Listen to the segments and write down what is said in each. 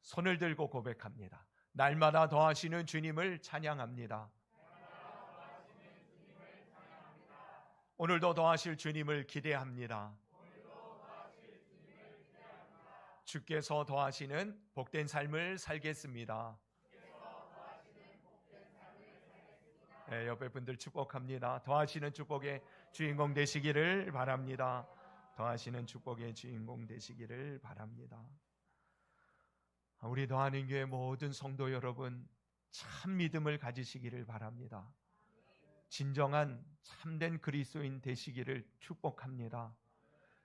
손을 들고 고백합니다. 날마다 더하시는 주님을 찬양합니다. 오늘도 더하실 주님을 기대합니다. 주께서 더하시는 복된 삶을 살겠습니다. 네, 옆에 분들 축복합니다. 더하시는 축복의 주인공 되시기를 바랍니다. 더하시는 축복의 주인공 되시기를 바랍니다. 우리 더하는 교회 모든 성도 여러분, 참 믿음을 가지시기를 바랍니다. 진정한 참된 그리스도인 되시기를 축복합니다.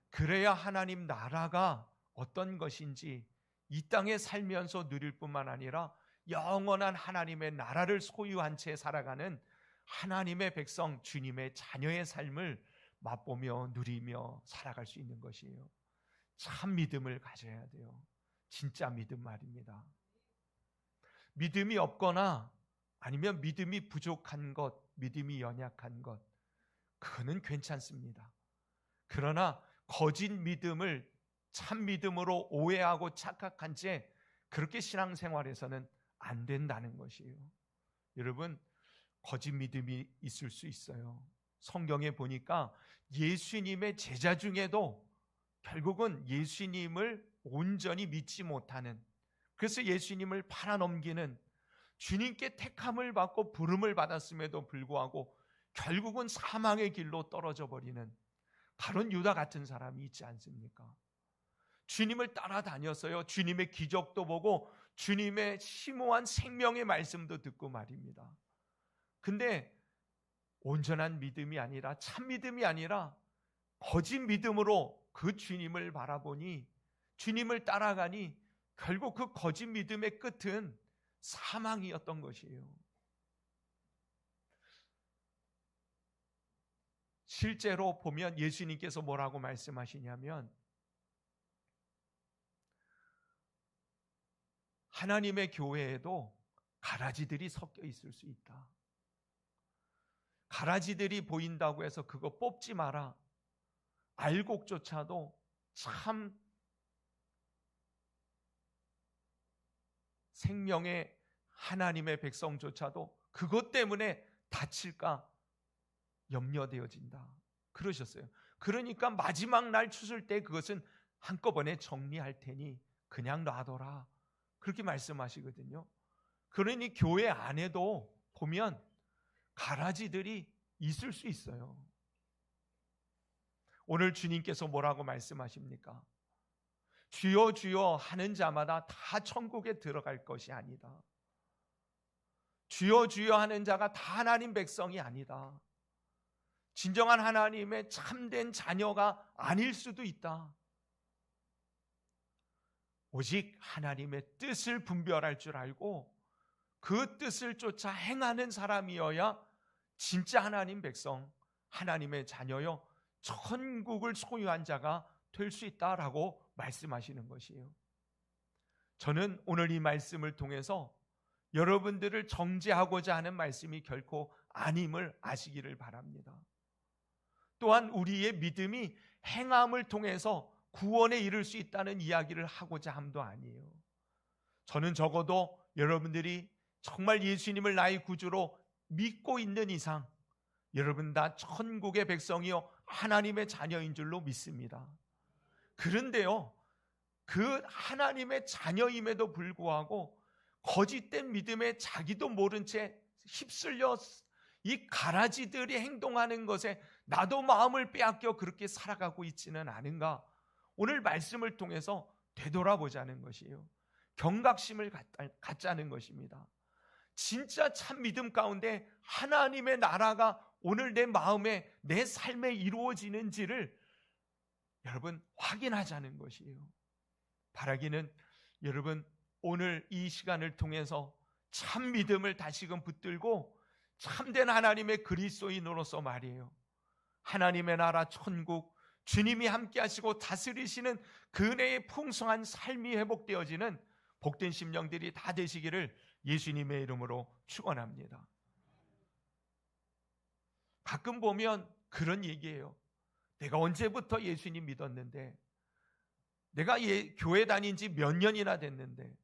그래야 하나님 나라가 어떤 것인지 이 땅에 살면서 누릴 뿐만 아니라 영원한 하나님의 나라를 소유한 채 살아가는 하나님의 백성, 주님의 자녀의 삶을 맛보며 누리며 살아갈 수 있는 것이에요. 참 믿음을 가져야 돼요. 진짜 믿음 말입니다. 믿음이 없거나 아니면 믿음이 부족한 것, 믿음이 연약한 것, 그거는 괜찮습니다. 그러나 거짓 믿음을 참 믿음으로 오해하고 착각한 채 그렇게 신앙생활에서는 안 된다는 것이에요. 여러분, 거짓 믿음이 있을 수 있어요. 성경에 보니까 예수님의 제자 중에도 결국은 예수님을 온전히 믿지 못하는, 그래서 예수님을 팔아넘기는, 주님께 택함을 받고 부름을 받았음에도 불구하고 결국은 사망의 길로 떨어져 버리는 바로 유다 같은 사람이 있지 않습니까? 주님을 따라다녔어요. 주님의 기적도 보고 주님의 심오한 생명의 말씀도 듣고 말입니다. 근데 온전한 믿음이 아니라, 참 믿음이 아니라 거짓 믿음으로 그 주님을 바라보니, 주님을 따라가니 결국 그 거짓 믿음의 끝은 사망이었던 것이에요. 실제로 보면 예수님께서 뭐라고 말씀하시냐면, 하나님의 교회에도 가라지들이 섞여 있을 수 있다. 가라지들이 보인다고 해서 그거 뽑지 마라. 알곡조차도 참 생명의 하나님의 백성조차도 그것 때문에 다칠까 염려되어진다. 그러셨어요. 그러니까 마지막 날 추수일 때 그것은 한꺼번에 정리할 테니 그냥 놔둬라. 그렇게 말씀하시거든요. 그러니 교회 안에도 보면 가라지들이 있을 수 있어요. 오늘 주님께서 뭐라고 말씀하십니까? 주여 주여 하는 자마다 다 천국에 들어갈 것이 아니다. 주여 주여 하는 자가 다 하나님 백성이 아니다. 진정한 하나님의 참된 자녀가 아닐 수도 있다. 오직 하나님의 뜻을 분별할 줄 알고 그 뜻을 쫓아 행하는 사람이어야 진짜 하나님 백성, 하나님의 자녀여 천국을 소유한 자가 될 수 있다라고 말씀하시는 것이에요. 저는 오늘 이 말씀을 통해서 여러분들을 정죄하고자 하는 말씀이 결코 아님을 아시기를 바랍니다. 또한 우리의 믿음이 행함을 통해서 구원에 이를 수 있다는 이야기를 하고자 함도 아니에요. 저는 적어도 여러분들이 정말 예수님을 나의 구주로 믿고 있는 이상 여러분 다 천국의 백성이요 하나님의 자녀인 줄로 믿습니다. 그런데요, 그 하나님의 자녀임에도 불구하고 거짓된 믿음에 자기도 모른 채 휩쓸려 이 가라지들이 행동하는 것에 나도 마음을 빼앗겨 그렇게 살아가고 있지는 않은가? 오늘 말씀을 통해서 되돌아보자는 것이에요. 경각심을 갖자는 것입니다. 진짜 참 믿음 가운데 하나님의 나라가 오늘 내 마음에, 내 삶에 이루어지는지를 여러분 확인하자는 것이에요. 바라기는 여러분 오늘 이 시간을 통해서 참 믿음을 다시금 붙들고 참된 하나님의 그리스도인으로서 말이에요, 하나님의 나라 천국, 주님이 함께 하시고 다스리시는 그 은혜의 풍성한 삶이 회복되어지는 복된 심령들이 다 되시기를 예수님의 이름으로 축원합니다. 가끔 보면 그런 얘기예요. 내가 언제부터 예수님 믿었는데, 내가 교회 다닌 지 몇 년이나 됐는데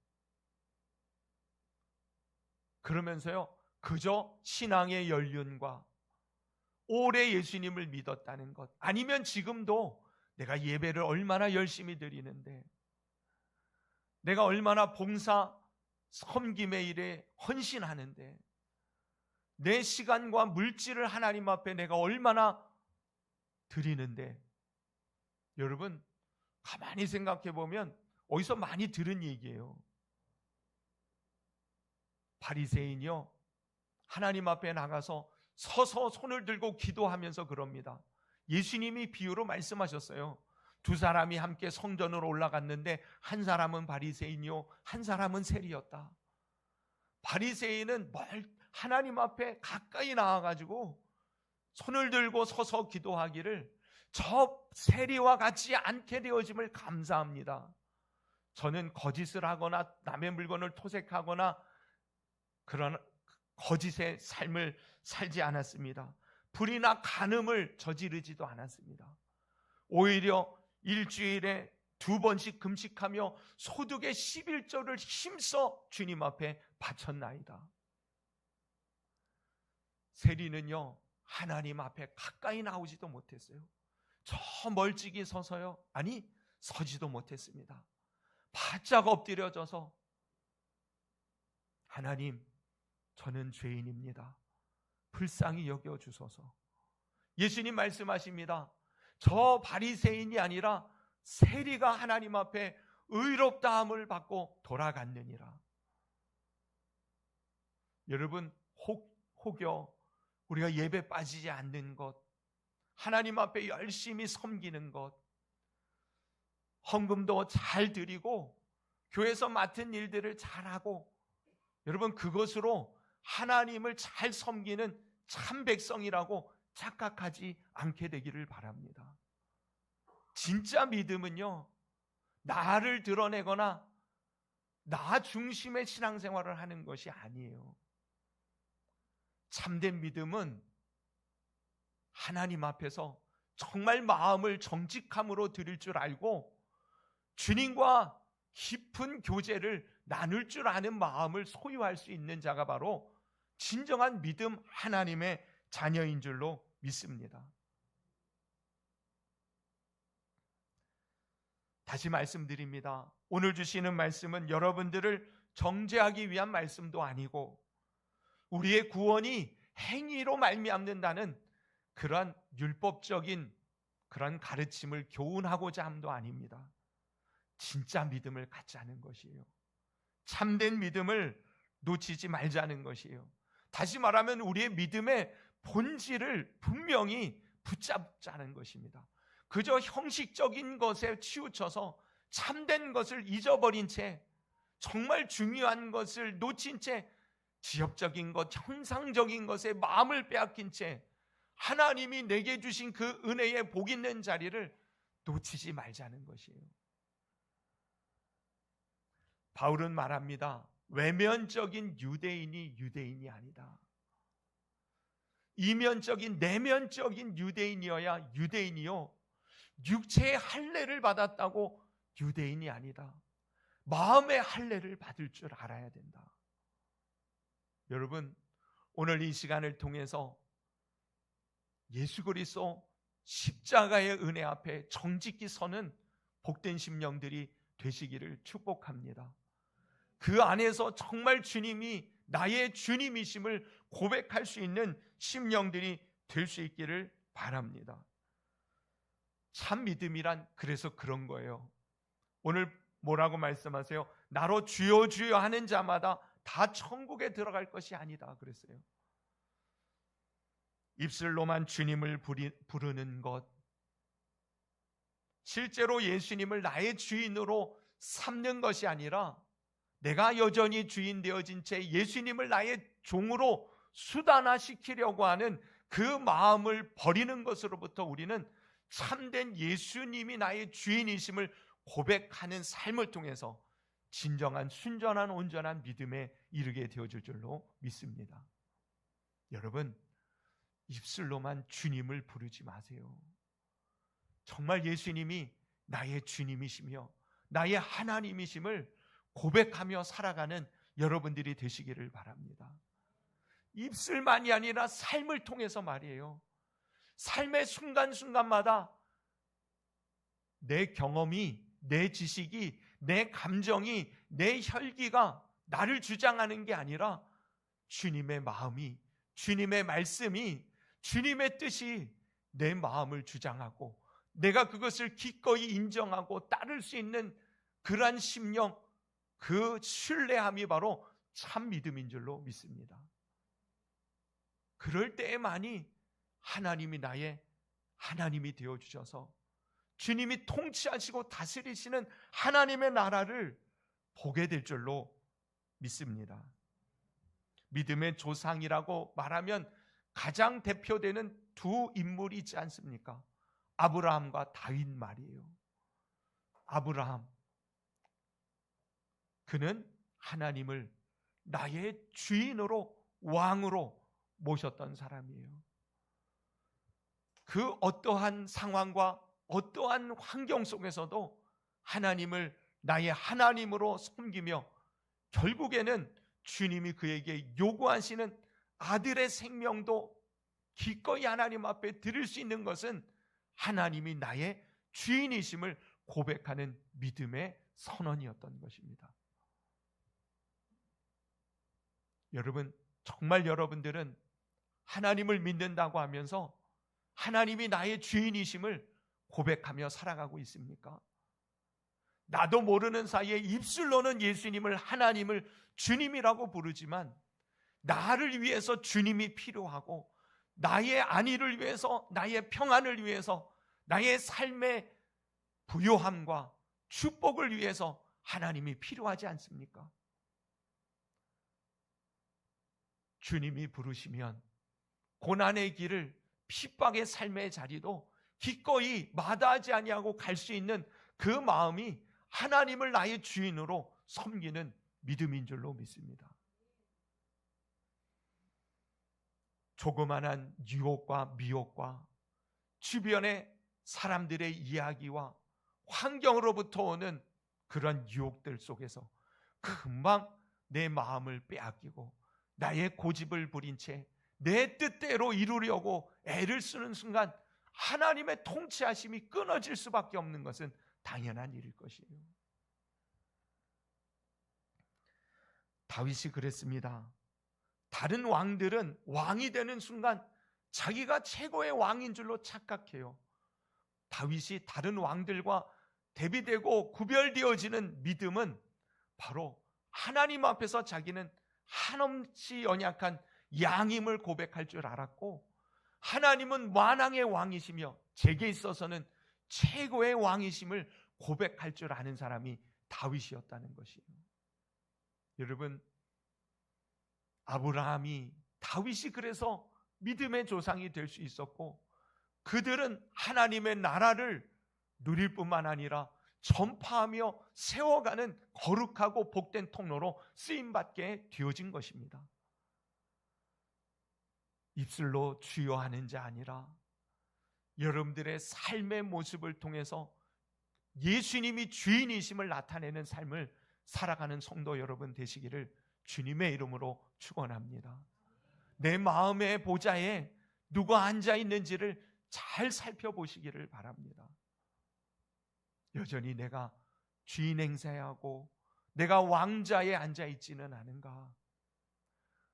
그러면서요, 그저 신앙의 연륜과 오래 예수님을 믿었다는 것, 아니면 지금도 내가 예배를 얼마나 열심히 드리는데, 내가 얼마나 봉사 섬김의 일에 헌신하는데, 내 시간과 물질을 하나님 앞에 내가 얼마나 드리는데, 여러분 가만히 생각해 보면 어디서 많이 들은 얘기예요. 바리새인이요, 하나님 앞에 나가서 서서 손을 들고 기도하면서 그럽니다. 예수님이 비유로 말씀하셨어요. 두 사람이 함께 성전으로 올라갔는데 한 사람은 바리새인이요, 한 사람은 세리였다. 바리새인은 하나님 앞에 가까이 나와가지고 손을 들고 서서 기도하기를 저 세리와 같이 않게 되어짐을 감사합니다. 저는 거짓을 하거나 남의 물건을 토색하거나 그런 거짓의 삶을 살지 않았습니다. 불이나 간음을 저지르지도 않았습니다. 오히려 일주일에 2번씩 금식하며 소득의 11조를 힘써 주님 앞에 바쳤나이다. 세리는요, 하나님 앞에 가까이 나오지도 못했어요. 저 멀찍이 서서요, 아니 서지도 못했습니다. 바짝 엎드려져서 하나님, 저는 죄인입니다. 불쌍히 여겨주소서. 예수님 말씀하십니다. 저 바리새인이 아니라 세리가 하나님 앞에 의롭다함을 받고 돌아갔느니라. 여러분, 혹여 우리가 예배 빠지지 않는 것, 하나님 앞에 열심히 섬기는 것, 헌금도 잘 드리고 교회에서 맡은 일들을 잘하고, 여러분 그것으로 하나님을 잘 섬기는 참 백성이라고 착각하지 않게 되기를 바랍니다. 진짜 믿음은요, 나를 드러내거나 나 중심의 신앙생활을 하는 것이 아니에요. 참된 믿음은 하나님 앞에서 정말 마음을 정직함으로 드릴 줄 알고 주님과 깊은 교제를 나눌 줄 아는 마음을 소유할 수 있는 자가 바로 진정한 믿음 하나님의 자녀인 줄로 믿습니다. 다시 말씀드립니다. 오늘 주시는 말씀은 여러분들을 정죄하기 위한 말씀도 아니고 우리의 구원이 행위로 말미암는다는 그러한 율법적인 그런 가르침을 교훈하고자 함도 아닙니다. 진짜 믿음을 갖자는 것이에요. 참된 믿음을 놓치지 말자는 것이에요. 다시 말하면 우리의 믿음의 본질을 분명히 붙잡자는 것입니다. 그저 형식적인 것에 치우쳐서 참된 것을 잊어버린 채, 정말 중요한 것을 놓친 채, 지엽적인 것, 형상적인 것에 마음을 빼앗긴 채 하나님이 내게 주신 그 은혜의 복 있는 자리를 놓치지 말자는 것이에요. 바울은 말합니다. 외면적인 유대인이 아니다. 이면적인 내면적인 유대인이어야 유대인이요, 육체의 할례를 받았다고 유대인이 아니다. 마음의 할례를 받을 줄 알아야 된다. 여러분, 오늘 이 시간을 통해서 예수 그리스도 십자가의 은혜 앞에 정직히 서는 복된 심령들이 되시기를 축복합니다. 그 안에서 정말 주님이 나의 주님이심을 고백할 수 있는 심령들이 될 수 있기를 바랍니다. 참 믿음이란 그래서 그런 거예요. 오늘 뭐라고 말씀하세요? 나로 주여 주여 하는 자마다 다 천국에 들어갈 것이 아니다 그랬어요. 입술로만 주님을 부르는 것, 실제로 예수님을 나의 주인으로 삼는 것이 아니라 내가 여전히 주인 되어진 채 예수님을 나의 종으로 수단화시키려고 하는 그 마음을 버리는 것으로부터 우리는 참된 예수님이 나의 주인이심을 고백하는 삶을 통해서 진정한 순전한 온전한 믿음에 이르게 되어질 줄로 믿습니다. 여러분, 입술로만 주님을 부르지 마세요. 정말 예수님이 나의 주님이시며 나의 하나님이심을 고백하며 살아가는 여러분들이 되시기를 바랍니다. 입술만이 아니라 삶을 통해서 말이에요. 삶의 순간순간마다 내 경험이, 내 지식이, 내 감정이, 내 혈기가 나를 주장하는 게 아니라 주님의 마음이, 주님의 말씀이, 주님의 뜻이 내 마음을 주장하고 내가 그것을 기꺼이 인정하고 따를 수 있는 그러한 심령, 그 신뢰함이 바로 참 믿음인 줄로 믿습니다. 그럴 때에만이 하나님이 나의 하나님이 되어주셔서 주님이 통치하시고 다스리시는 하나님의 나라를 보게 될 줄로 믿습니다. 믿음의 조상이라고 말하면 가장 대표되는 두 인물이 있지 않습니까? 아브라함과 다윗 말이에요. 아브라함, 그는 하나님을 나의 주인으로, 왕으로 모셨던 사람이에요. 그 어떠한 상황과 어떠한 환경 속에서도 하나님을 나의 하나님으로 섬기며 결국에는 주님이 그에게 요구하시는 아들의 생명도 기꺼이 하나님 앞에 드릴 수 있는 것은 하나님이 나의 주인이심을 고백하는 믿음의 선언이었던 것입니다. 여러분, 정말 여러분들은 하나님을 믿는다고 하면서 하나님이 나의 주인이심을 고백하며 살아가고 있습니까? 나도 모르는 사이에 입술로는 예수님을, 하나님을 주님이라고 부르지만 나를 위해서 주님이 필요하고 나의 안위를 위해서, 나의 평안을 위해서, 나의 삶의 부요함과 축복을 위해서 하나님이 필요하지 않습니까? 주님이 부르시면 고난의 길을, 핍박의 삶의 자리도 기꺼이 마다하지 아니하고 갈 수 있는 그 마음이 하나님을 나의 주인으로 섬기는 믿음인 줄로 믿습니다. 조그만한 유혹과 미혹과 주변의 사람들의 이야기와 환경으로부터 오는 그런 유혹들 속에서 금방 내 마음을 빼앗기고 나의 고집을 부린 채 내 뜻대로 이루려고 애를 쓰는 순간 하나님의 통치하심이 끊어질 수밖에 없는 것은 당연한 일일 것이에요. 다윗이 그랬습니다. 다른 왕들은 왕이 되는 순간 자기가 최고의 왕인 줄로 착각해요. 다윗이 다른 왕들과 대비되고 구별되어지는 믿음은 바로 하나님 앞에서 자기는 한없이 연약한 양임을 고백할 줄 알았고, 하나님은 만왕의 왕이시며 제게 있어서는 최고의 왕이심을 고백할 줄 아는 사람이 다윗이었다는 것이에요. 여러분, 아브라함이, 다윗이 그래서 믿음의 조상이 될 수 있었고, 그들은 하나님의 나라를 누릴 뿐만 아니라 전파하며 세워가는 거룩하고 복된 통로로 쓰임받게 되어진 것입니다. 입술로 주여 하는 자 아니라 여러분들의 삶의 모습을 통해서 예수님이 주인이심을 나타내는 삶을 살아가는 성도 여러분 되시기를 주님의 이름으로 축원합니다. 내 마음의 보좌에 누가 앉아 있는지를 잘 살펴보시기를 바랍니다. 여전히 내가 주인 행세하고 내가 왕자에 앉아 있지는 않은가?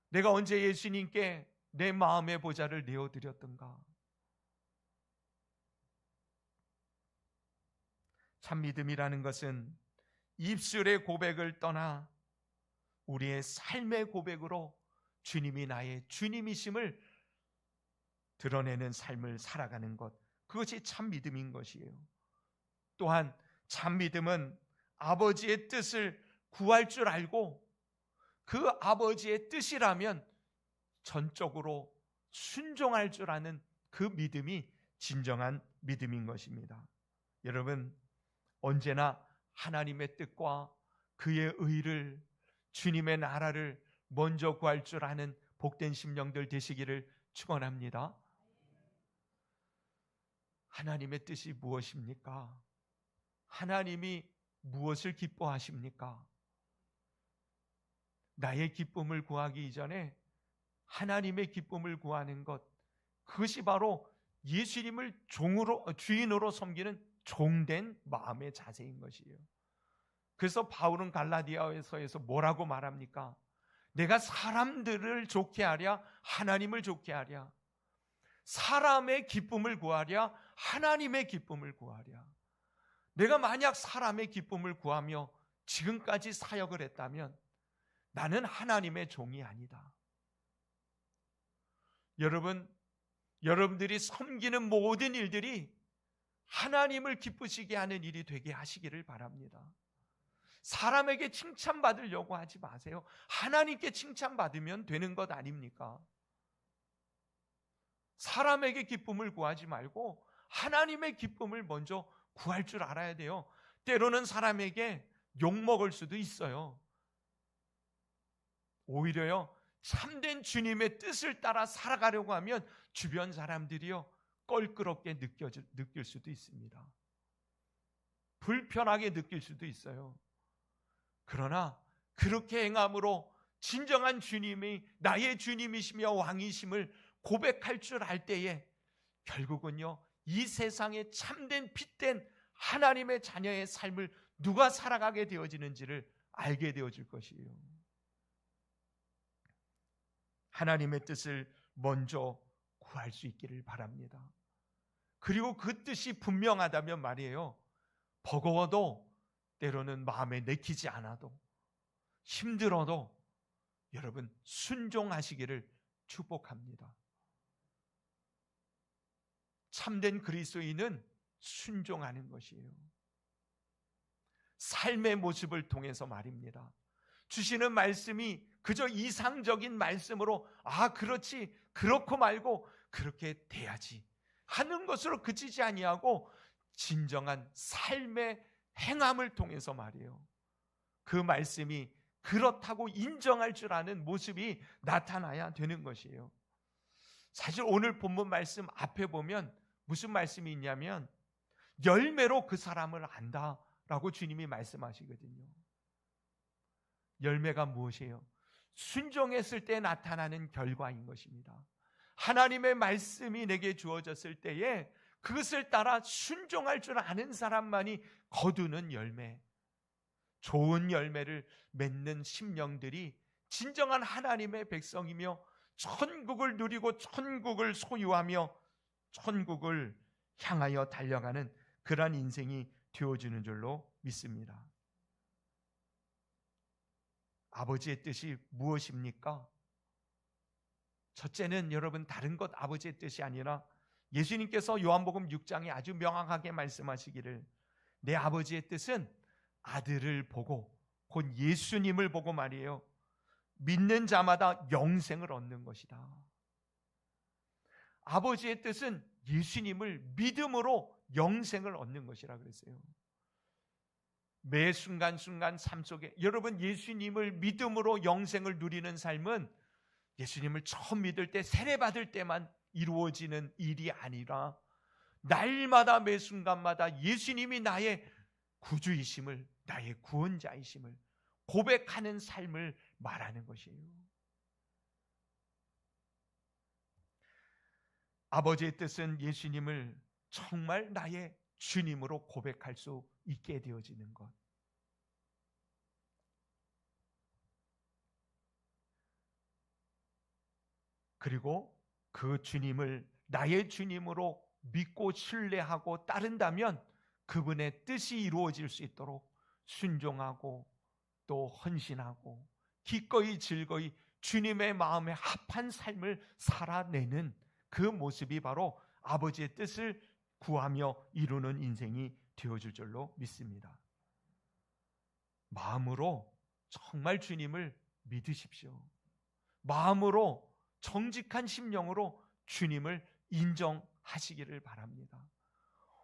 내가 언제 예수님께 내 마음의 보좌를 내어드렸던가? 참 믿음이라는 것은 입술의 고백을 떠나 우리의 삶의 고백으로 주님이 나의 주님이심을 드러내는 삶을 살아가는 것, 그것이 참 믿음인 것이에요. 또한 참 믿음은 아버지의 뜻을 구할 줄 알고 그 아버지의 뜻이라면 전적으로 순종할 줄 아는 그 믿음이 진정한 믿음인 것입니다. 여러분, 언제나 하나님의 뜻과 그의 의를, 주님의 나라를 먼저 구할 줄 아는 복된 심령들 되시기를 축원합니다. 하나님의 뜻이 무엇입니까? 하나님이 무엇을 기뻐하십니까? 나의 기쁨을 구하기 이전에 하나님의 기쁨을 구하는 것, 그것이 바로 예수님을 주인으로 섬기는 종된 마음의 자세인 것이에요. 그래서 바울은 갈라디아서에서 뭐라고 말합니까? 내가 사람들을 좋게 하랴 하나님을 좋게 하랴, 사람의 기쁨을 구하랴 하나님의 기쁨을 구하랴. 내가 만약 사람의 기쁨을 구하며 지금까지 사역을 했다면 나는 하나님의 종이 아니다. 여러분들이 섬기는 모든 일들이 하나님을 기쁘시게 하는 일이 되게 하시기를 바랍니다. 사람에게 칭찬받으려고 하지 마세요. 하나님께 칭찬받으면 되는 것 아닙니까? 사람에게 기쁨을 구하지 말고 하나님의 기쁨을 먼저 구할 줄 알아야 돼요. 때로는 사람에게 욕먹을 수도 있어요. 오히려요, 참된 주님의 뜻을 따라 살아가려고 하면 주변 사람들이요 껄끄럽게 느낄 수도 있습니다. 불편하게 느낄 수도 있어요. 그러나 그렇게 행함으로 진정한 주님이 나의 주님이시며 왕이심을 고백할 줄 알 때에 결국은요 이 세상에 참된 빛된 하나님의 자녀의 삶을 누가 살아가게 되어지는지를 알게 되어질 것이에요. 하나님의 뜻을 먼저 구할 수 있기를 바랍니다. 그리고 그 뜻이 분명하다면 말이에요, 버거워도 때로는 마음에 내키지 않아도 힘들어도 여러분 순종하시기를 축복합니다. 참된 그리스도인은 순종하는 것이에요. 삶의 모습을 통해서 말입니다. 주시는 말씀이 그저 이상적인 말씀으로 그렇지 그렇고 말고 그렇게 돼야지 하는 것으로 그치지 아니하고 진정한 삶의 행함을 통해서 말이에요, 그 말씀이 그렇다고 인정할 줄 아는 모습이 나타나야 되는 것이에요. 사실 오늘 본문 말씀 앞에 보면 무슨 말씀이 있냐면 열매로 그 사람을 안다라고 주님이 말씀하시거든요. 열매가 무엇이에요? 순종했을 때 나타나는 결과인 것입니다. 하나님의 말씀이 내게 주어졌을 때에 그것을 따라 순종할 줄 아는 사람만이 거두는 열매, 좋은 열매를 맺는 심령들이 진정한 하나님의 백성이며 천국을 누리고 천국을 소유하며 천국을 향하여 달려가는 그러한 인생이 되어주는 줄로 믿습니다. 아버지의 뜻이 무엇입니까? 첫째는 여러분 다른 것 아버지의 뜻이 아니라 예수님께서 요한복음 6장에 아주 명확하게 말씀하시기를 내 아버지의 뜻은 아들을 보고 곧 예수님을 보고 말이에요, 믿는 자마다 영생을 얻는 것이다. 아버지의 뜻은 예수님을 믿음으로 영생을 얻는 것이라 그랬어요. 매 순간순간 삶 속에 여러분 예수님을 믿음으로 영생을 누리는 삶은 예수님을 처음 믿을 때 세례받을 때만 이루어지는 일이 아니라 날마다 매 순간마다 예수님이 나의 구주이심을, 나의 구원자이심을 고백하는 삶을 말하는 것이에요. 아버지의 뜻은 예수님을 정말 나의 주님으로 고백할 수 있게 되어지는 것. 그리고 그 주님을 나의 주님으로 믿고 신뢰하고 따른다면 그분의 뜻이 이루어질 수 있도록 순종하고 또 헌신하고 기꺼이 즐거이 주님의 마음에 합한 삶을 살아내는 그 모습이 바로 아버지의 뜻을 구하며 이루는 인생이 되어줄 줄로 믿습니다. 마음으로 정말 주님을 믿으십시오. 마음으로 정직한 심령으로 주님을 인정하시기를 바랍니다.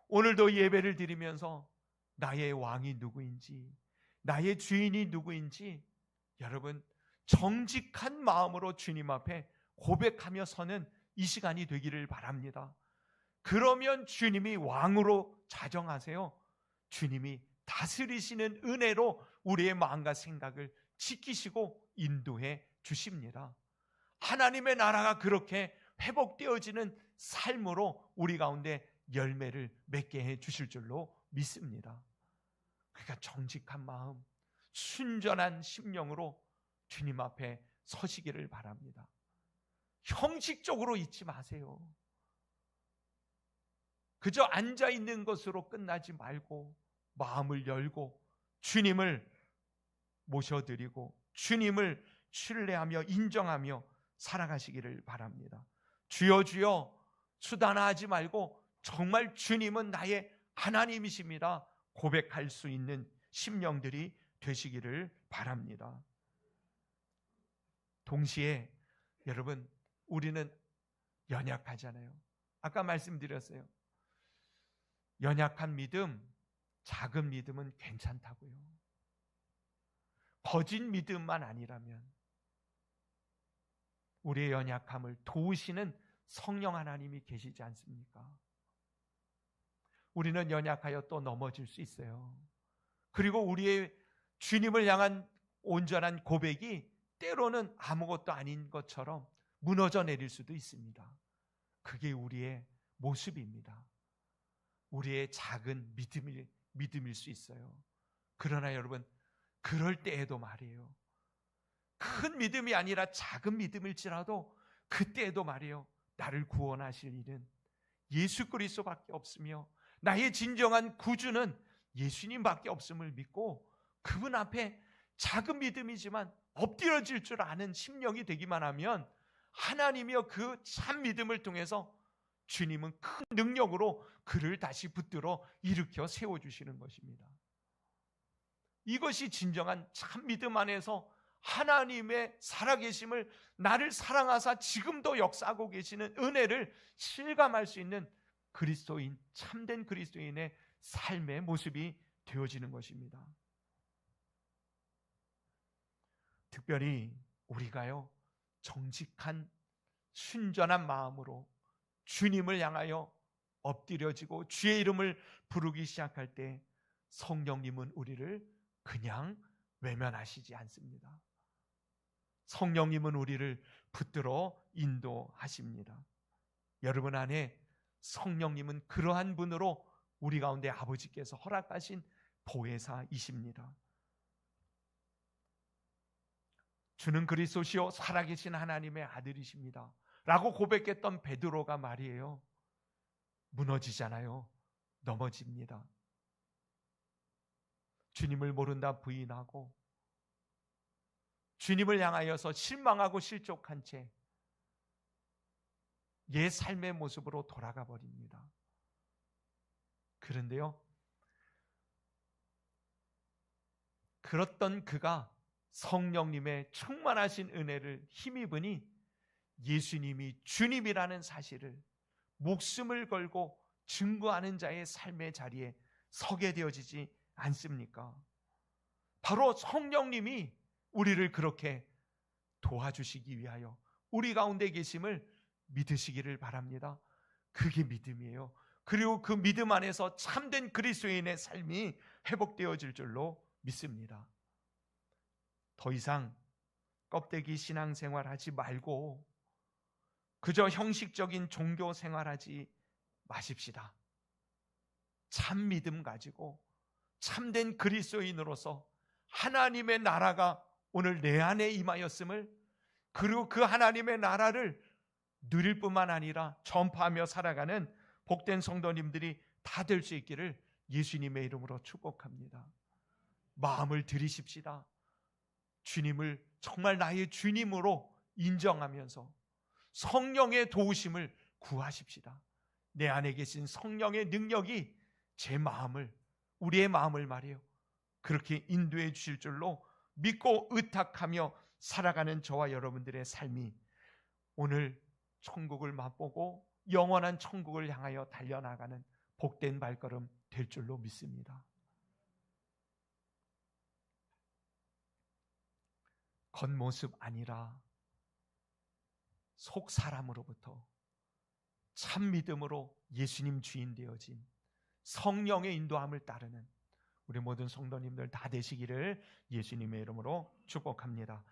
오늘도 예배를 드리면서 나의 왕이 누구인지, 나의 주인이 누구인지 여러분 정직한 마음으로 주님 앞에 고백하며 서는 이 시간이 되기를 바랍니다. 그러면 주님이 왕으로 자정하세요. 주님이 다스리시는 은혜로 우리의 마음과 생각을 지키시고 인도해 주십니다. 하나님의 나라가 그렇게 회복되어지는 삶으로 우리 가운데 열매를 맺게 해 주실 줄로 믿습니다. 그러니까 정직한 마음, 순전한 심령으로 주님 앞에 서시기를 바랍니다. 형식적으로 있지 마세요. 그저 앉아 있는 것으로 끝나지 말고 마음을 열고 주님을 모셔드리고 주님을 신뢰하며 인정하며 살아가시기를 바랍니다. 주여 주여 수단화하지 말고 정말 주님은 나의 하나님이십니다 고백할 수 있는 심령들이 되시기를 바랍니다. 동시에 여러분, 우리는 연약하잖아요. 아까 말씀드렸어요. 연약한 믿음, 작은 믿음은 괜찮다고요. 거짓 믿음만 아니라면 우리의 연약함을 도우시는 성령 하나님이 계시지 않습니까? 우리는 연약하여 또 넘어질 수 있어요. 그리고 우리의 주님을 향한 온전한 고백이 때로는 아무것도 아닌 것처럼 무너져 내릴 수도 있습니다. 그게 우리의 모습입니다. 우리의 작은 믿음일 수 있어요. 그러나 여러분, 그럴 때에도 말이에요. 큰 믿음이 아니라 작은 믿음일지라도 그때에도 말이에요. 나를 구원하실 일은 예수 그리스도밖에 없으며 나의 진정한 구주는 예수님밖에 없음을 믿고 그분 앞에 작은 믿음이지만 엎드려질 줄 아는 심령이 되기만 하면 하나님이여 그 참 믿음을 통해서 주님은 큰 능력으로 그를 다시 붙들어 일으켜 세워주시는 것입니다. 이것이 진정한 참 믿음 안에서 하나님의 살아계심을 나를 사랑하사 지금도 역사하고 계시는 은혜를 실감할 수 있는 그리스도인, 참된 그리스도인의 삶의 모습이 되어지는 것입니다. 특별히 우리가요, 정직한 순전한 마음으로 주님을 향하여 엎드려지고 주의 이름을 부르기 시작할 때 성령님은 우리를 그냥 외면하시지 않습니다. 성령님은 우리를 붙들어 인도하십니다. 여러분 안에 성령님은 그러한 분으로 우리 가운데 아버지께서 허락하신 보혜사이십니다. 주는 그리스도시요 살아계신 하나님의 아들이십니다 라고 고백했던 베드로가 말이에요, 무너지잖아요. 넘어집니다. 주님을 모른다 부인하고 주님을 향하여서 실망하고 실족한 채 옛 삶의 모습으로 돌아가 버립니다. 그런데요, 그렇던 그가 성령님의 충만하신 은혜를 힘입으니 예수님이 주님이라는 사실을 목숨을 걸고 증거하는 자의 삶의 자리에 서게 되어지지 않습니까? 바로 성령님이 우리를 그렇게 도와주시기 위하여 우리 가운데 계심을 믿으시기를 바랍니다. 그게 믿음이에요. 그리고 그 믿음 안에서 참된 그리스도인의 삶이 회복되어질 줄로 믿습니다. 더 이상 껍데기 신앙생활 하지 말고 그저 형식적인 종교 생활하지 마십시다. 참 믿음 가지고 참된 그리스도인으로서 하나님의 나라가 오늘 내 안에 임하였음을, 그리고 그 하나님의 나라를 누릴 뿐만 아니라 전파하며 살아가는 복된 성도님들이 다 될 수 있기를 예수님의 이름으로 축복합니다. 마음을 들이십시다. 주님을 정말 나의 주님으로 인정하면서 성령의 도우심을 구하십시다. 내 안에 계신 성령의 능력이 제 마음을, 우리의 마음을 말이에요, 그렇게 인도해 주실 줄로 믿고 의탁하며 살아가는 저와 여러분들의 삶이 오늘 천국을 맛보고 영원한 천국을 향하여 달려나가는 복된 발걸음 될 줄로 믿습니다. 겉모습 아니라 속 사람으로부터 참 믿음으로 예수님 주인 되어진 성령의 인도함을 따르는 우리 모든 성도님들 다 되시기를 예수님의 이름으로 축복합니다.